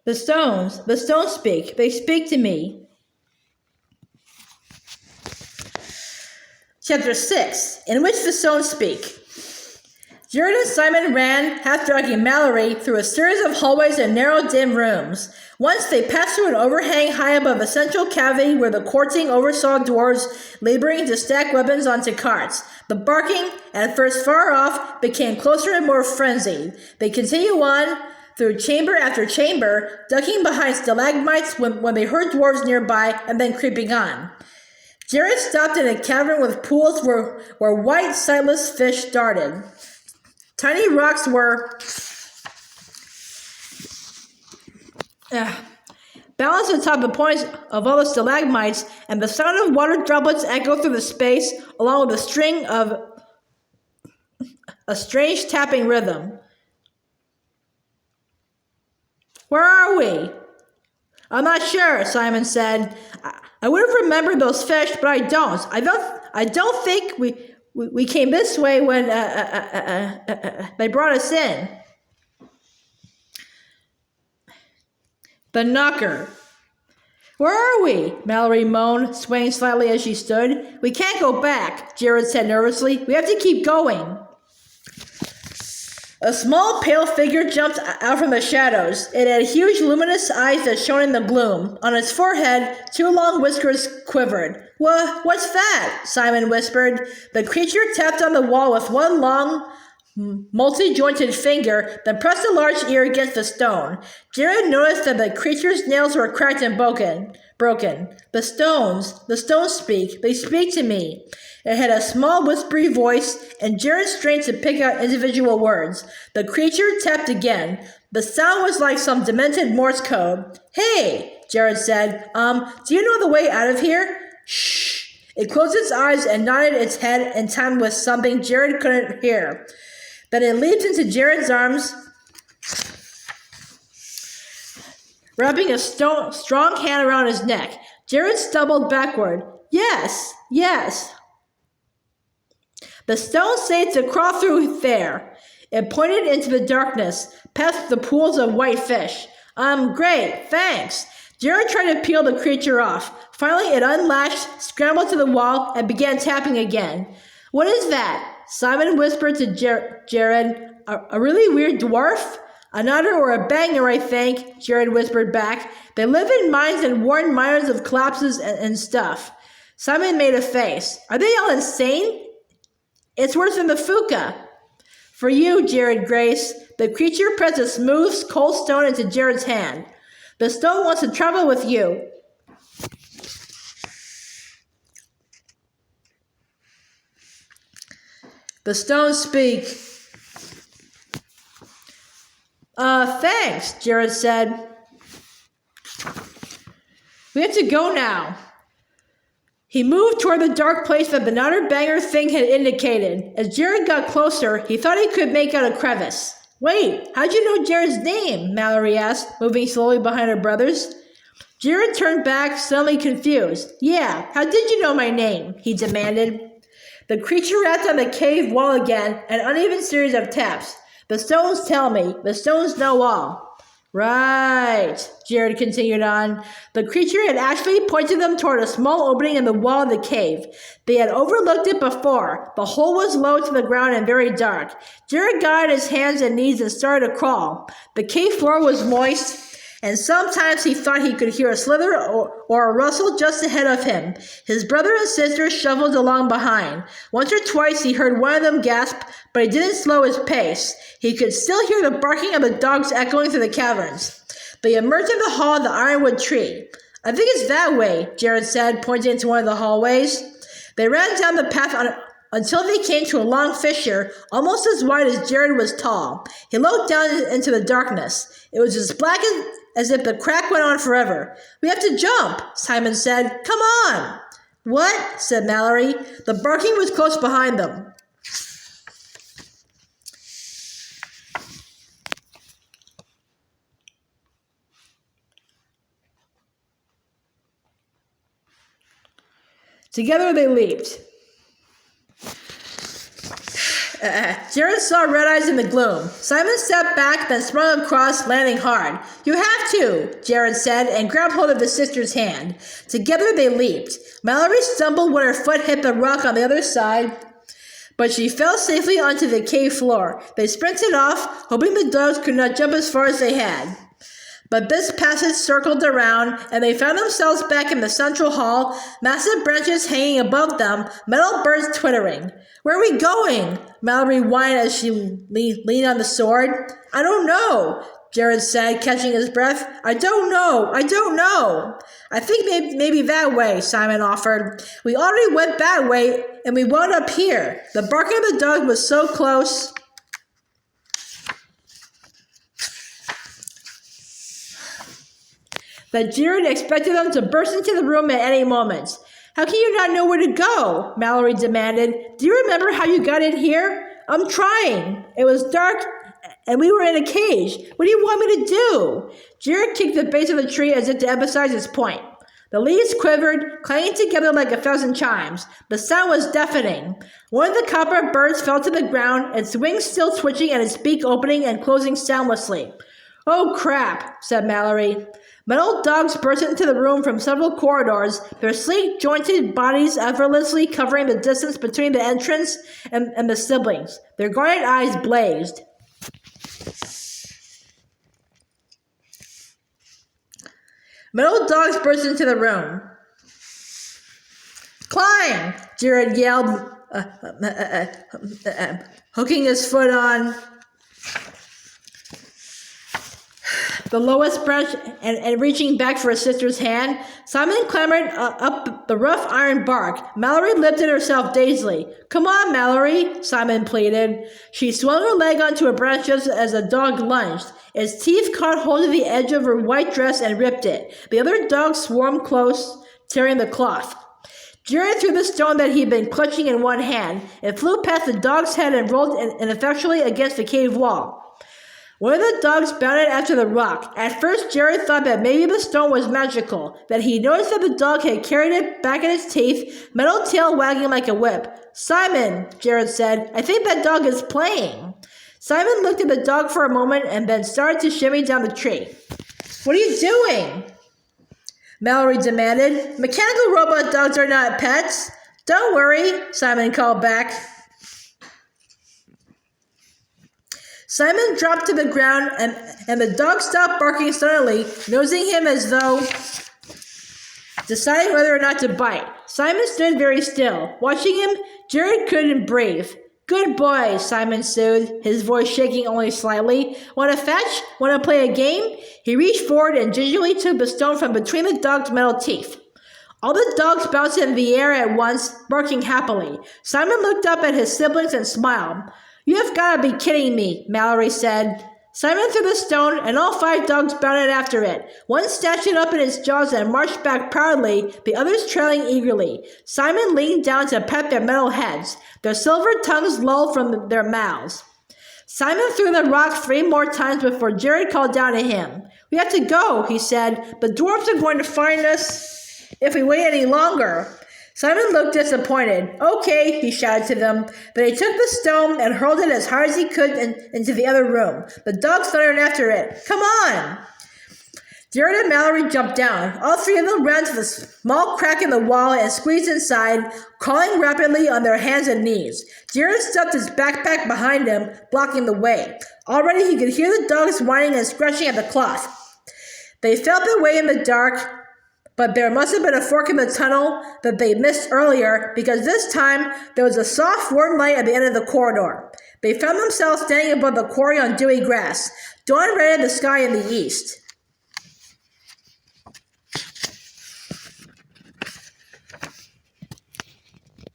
The stones speak. They speak to me. Chapter 6, in which the stones speak. Jared and Simon ran, half-dragging Mallory, through a series of hallways and narrow, dim rooms. Once they passed through an overhang high above a central cavity where the courting oversaw dwarves laboring to stack weapons onto carts. The barking, at first far off, became closer and more frenzied. They continue on through chamber after chamber, ducking behind stalagmites when they heard dwarves nearby, and then creeping on. Jared stopped in a cavern with pools where white, sightless fish darted. Tiny rocks were balanced atop the points of all the stalagmites, and the sound of water droplets echoed through the space, along with a strange tapping rhythm. Where are we? I'm not sure, Simon said. I would have remembered those fish, but I don't. I don't think we came this way when they brought us in. The knocker. Where are we? Mallory moaned, swaying slightly as she stood. We can't go back, Jared said nervously. We have to keep going. A small, pale figure jumped out from the shadows. It had huge, luminous eyes that shone in the gloom. On its forehead, 2 long whiskers quivered. What's that? Simon whispered. The creature tapped on the wall with one long, multi-jointed finger, then pressed a large ear against the stone. Jared noticed that the creature's nails were cracked and broken. The stones speak. They speak to me. It had a small, whispery voice, and Jared strained to pick out individual words. The creature tapped again. The sound was like some demented Morse code. Hey, Jared said, do you know the way out of here? Shh. It closed its eyes and nodded its head in time with something Jared couldn't hear. Then it leaped into Jared's arms, wrapping a strong hand around his neck. Jared stumbled backward. Yes. The stone said to crawl through there. It pointed into the darkness, past the pools of white fish. Great, thanks. Jared tried to peel the creature off. Finally, it unlatched, scrambled to the wall, and began tapping again. What is that? Simon whispered to Jared. A really weird dwarf? A nodder or a banger, I think, Jared whispered back. They live in mines and warn miners of collapses and stuff. Simon made a face. Are they all insane? It's worse than the Fuka. For you, Jared Grace. The creature pressed a smooth, cold stone into Jared's hand. The stone wants to travel with you. The stones speak. Thanks, Jared said. We have to go now. He moved toward the dark place that the Nutter Banger thing had indicated. As Jared got closer, he thought he could make out a crevice. Wait, how'd you know Jared's name? Mallory asked, moving slowly behind her brothers. Jared turned back, suddenly confused. Yeah, how did you know my name? He demanded. The creature rapped on the cave wall again, an uneven series of taps. The stones tell me. The stones know all. Right, Jared continued on. The creature had actually pointed them toward a small opening in the wall of the cave. They had overlooked it before. The hole was low to the ground and very dark. Jared got on his hands and knees and started to crawl. The cave floor was moist, and sometimes he thought he could hear a slither or a rustle just ahead of him. His brother and sister shuffled along behind. Once or twice he heard one of them gasp, but he didn't slow his pace. He could still hear the barking of the dogs echoing through the caverns. They emerged in the hall of the Ironwood tree. I think it's that way, Jared said, pointing into one of the hallways. They ran down the path until they came to a long fissure, almost as wide as Jared was tall. He looked down into the darkness. It was as black as if the crack went on forever. We have to jump, Simon said. Come on. What? Said Mallory. The barking was close behind them. Together they leaped. Jared saw red eyes in the gloom. Simon stepped back, then sprung across, landing hard. You have to, Jared said, and grabbed hold of his sister's hand. Together they leaped. Mallory stumbled when her foot hit the rock on the other side, but she fell safely onto the cave floor. They sprinted off, hoping the dogs could not jump as far as they had. But this passage circled around, and they found themselves back in the central hall, massive branches hanging above them, metal birds twittering. Where are we going? Mallory whined as she leaned on the sword. I don't know, Jared said, catching his breath. I don't know. I think maybe that way, Simon offered. We already went that way, and we wound up here. The barking of the dog was so close that Jared expected them to burst into the room at any moment. How can you not know where to go? Mallory demanded. Do you remember how you got in here? I'm trying. It was dark and we were in a cage. What do you want me to do? Jared kicked the base of the tree as if to emphasize his point. The leaves quivered, clanging together like 1,000 chimes. The sound was deafening. One of the copper birds fell to the ground, its wings still twitching and its beak opening and closing soundlessly. Oh crap, said Mallory. Metal dogs burst into the room from several corridors, their sleek, jointed bodies effortlessly covering the distance between the entrance and the siblings. Their guarded eyes blazed. Metal dogs burst into the room. Climb! Jared yelled, hooking his foot on the lowest branch and reaching back for his sister's hand. Simon clambered up the rough iron bark. Mallory lifted herself dazedly. Come on, Mallory, Simon pleaded. She swung her leg onto a branch just as the dog lunged. Its teeth caught hold of the edge of her white dress and ripped it. The other dogs swarmed close, tearing the cloth. Jared threw the stone that he'd been clutching in one hand. It flew past the dog's head and rolled ineffectually against the cave wall. One of the dogs bounded after the rock. At first, Jared thought that maybe the stone was magical, that he noticed that the dog had carried it back in its teeth, metal tail wagging like a whip. Simon, Jared said, I think that dog is playing. Simon looked at the dog for a moment and then started to shimmy down the tree. What are you doing? Mallory demanded. Mechanical robot dogs are not pets. Don't worry, Simon called back. Simon dropped to the ground, and the dog stopped barking suddenly, nosing him as though deciding whether or not to bite. Simon stood very still. Watching him, Jared couldn't breathe. Good boy, Simon soothed, his voice shaking only slightly. Want to fetch? Want to play a game? He reached forward and gingerly took the stone from between the dog's metal teeth. All the dogs bounced in the air at once, barking happily. Simon looked up at his siblings and smiled. You have got to be kidding me, Mallory said. Simon threw the stone, and all 5 dogs bounded after it. One snatched it up in its jaws and marched back proudly, the others trailing eagerly. Simon leaned down to pet their metal heads. Their silver tongues lolled from their mouths. Simon threw the rock 3 more times before Jared called down to him. We have to go, he said. The dwarves are going to find us if we wait any longer. Simon looked disappointed. Okay, he shouted to them. But he took the stone and hurled it as hard as he could into the other room. The dogs thundered after it. Come on! Jared and Mallory jumped down. All 3 of them ran to the small crack in the wall and squeezed inside, crawling rapidly on their hands and knees. Jared stuffed his backpack behind him, blocking the way. Already he could hear the dogs whining and scratching at the cloth. They felt their way in the dark, but there must have been a fork in the tunnel that they missed earlier, because this time there was a soft, warm light at the end of the corridor. They found themselves standing above the quarry on dewy grass. Dawn red in the sky in the east.